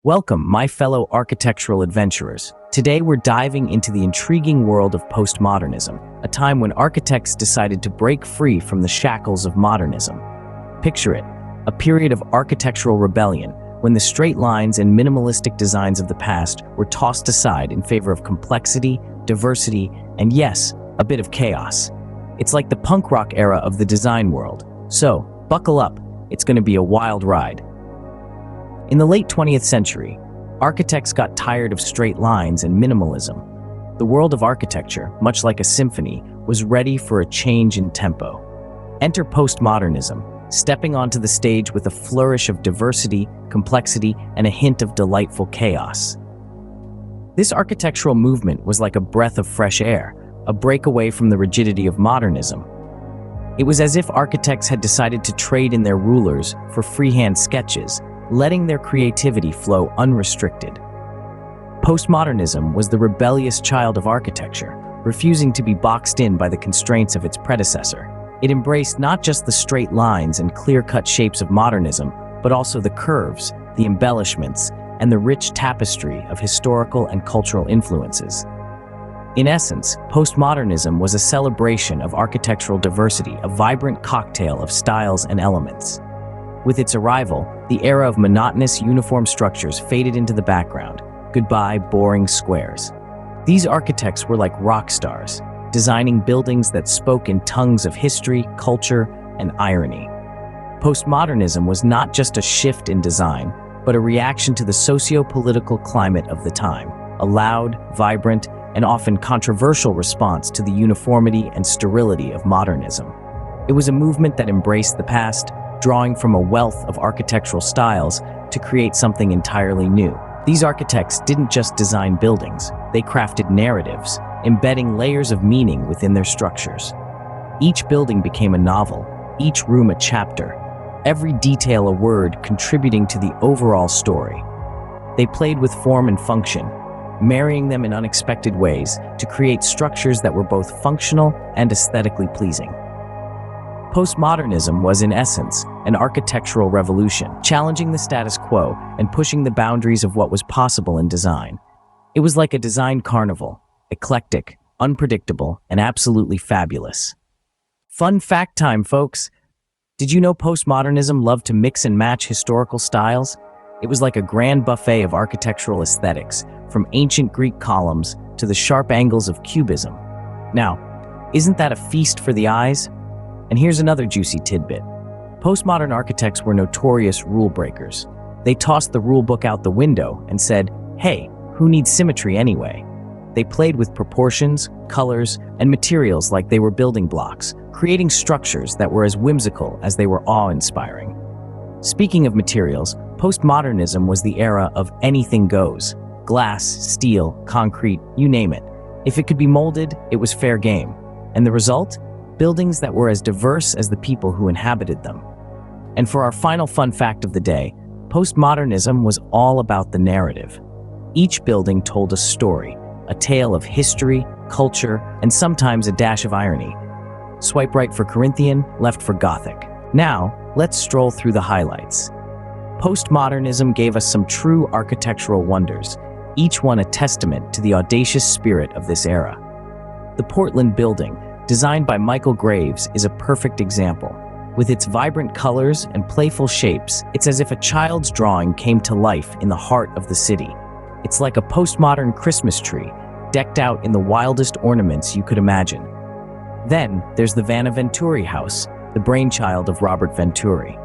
Welcome, my fellow architectural adventurers. Today we're diving into the intriguing world of postmodernism, a time when architects decided to break free from the shackles of modernism. Picture it, a period of architectural rebellion, when the straight lines and minimalistic designs of the past were tossed aside in favor of complexity, diversity, and yes, a bit of chaos. It's like the punk rock era of the design world. So, buckle up, it's going to be a wild ride. In the late 20th century, architects got tired of straight lines and minimalism. The world of architecture, much like a symphony, was ready for a change in tempo. Enter postmodernism, stepping onto the stage with a flourish of diversity, complexity, and a hint of delightful chaos. This architectural movement was like a breath of fresh air, a breakaway from the rigidity of modernism. It was as if architects had decided to trade in their rulers for freehand sketches, letting their creativity flow unrestricted. Postmodernism was the rebellious child of architecture, refusing to be boxed in by the constraints of its predecessor. It embraced not just the straight lines and clear-cut shapes of modernism, but also the curves, the embellishments, and the rich tapestry of historical and cultural influences. In essence, postmodernism was a celebration of architectural diversity, a vibrant cocktail of styles and elements. With its arrival, the era of monotonous, uniform structures faded into the background. Goodbye, boring squares. These architects were like rock stars, designing buildings that spoke in tongues of history, culture, and irony. Postmodernism was not just a shift in design, but a reaction to the socio-political climate of the time, a loud, vibrant, and often controversial response to the uniformity and sterility of modernism. It was a movement that embraced the past, drawing from a wealth of architectural styles to create something entirely new. These architects didn't just design buildings, they crafted narratives, embedding layers of meaning within their structures. Each building became a novel, each room a chapter, every detail a word contributing to the overall story. They played with form and function, marrying them in unexpected ways to create structures that were both functional and aesthetically pleasing. Postmodernism was, in essence, an architectural revolution, challenging the status quo and pushing the boundaries of what was possible in design. It was like a design carnival, eclectic, unpredictable, and absolutely fabulous. Fun fact time, folks! Did you know postmodernism loved to mix and match historical styles? It was like a grand buffet of architectural aesthetics, from ancient Greek columns to the sharp angles of cubism. Now, isn't that a feast for the eyes? And here's another juicy tidbit. Postmodern architects were notorious rule breakers. They tossed the rule book out the window and said, hey, who needs symmetry anyway? They played with proportions, colors, and materials like they were building blocks, creating structures that were as whimsical as they were awe-inspiring. Speaking of materials, postmodernism was the era of anything goes. Glass, steel, concrete, you name it. If it could be molded, it was fair game. And the result? Buildings that were as diverse as the people who inhabited them. And for our final fun fact of the day, postmodernism was all about the narrative. Each building told a story, a tale of history, culture, and sometimes a dash of irony. Swipe right for Corinthian, left for Gothic. Now, let's stroll through the highlights. Postmodernism gave us some true architectural wonders, each one a testament to the audacious spirit of this era. The Portland Building, designed by Michael Graves, is a perfect example. With its vibrant colors and playful shapes, it's as if a child's drawing came to life in the heart of the city. It's like a postmodern Christmas tree, decked out in the wildest ornaments you could imagine. Then, there's the Venturi House, the brainchild of Robert Venturi.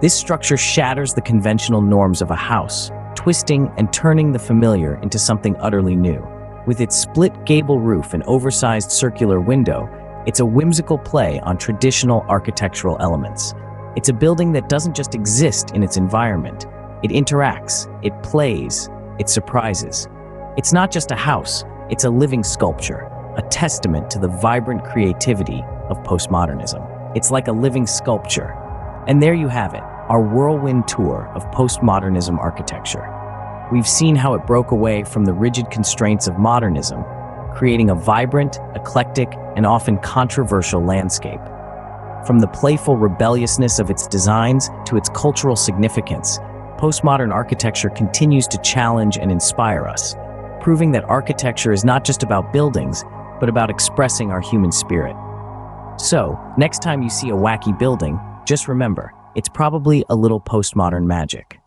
This structure shatters the conventional norms of a house, twisting and turning the familiar into something utterly new. With its split gable roof and oversized circular window, it's a whimsical play on traditional architectural elements. It's a building that doesn't just exist in its environment. It interacts, it plays, it surprises. It's not just a house, it's a living sculpture, a testament to the vibrant creativity of postmodernism. It's like a living sculpture. And there you have it, our whirlwind tour of postmodernism architecture. We've seen how it broke away from the rigid constraints of modernism, creating a vibrant, eclectic, and often controversial landscape. From the playful rebelliousness of its designs to its cultural significance, postmodern architecture continues to challenge and inspire us, proving that architecture is not just about buildings, but about expressing our human spirit. So, next time you see a wacky building, just remember, it's probably a little postmodern magic.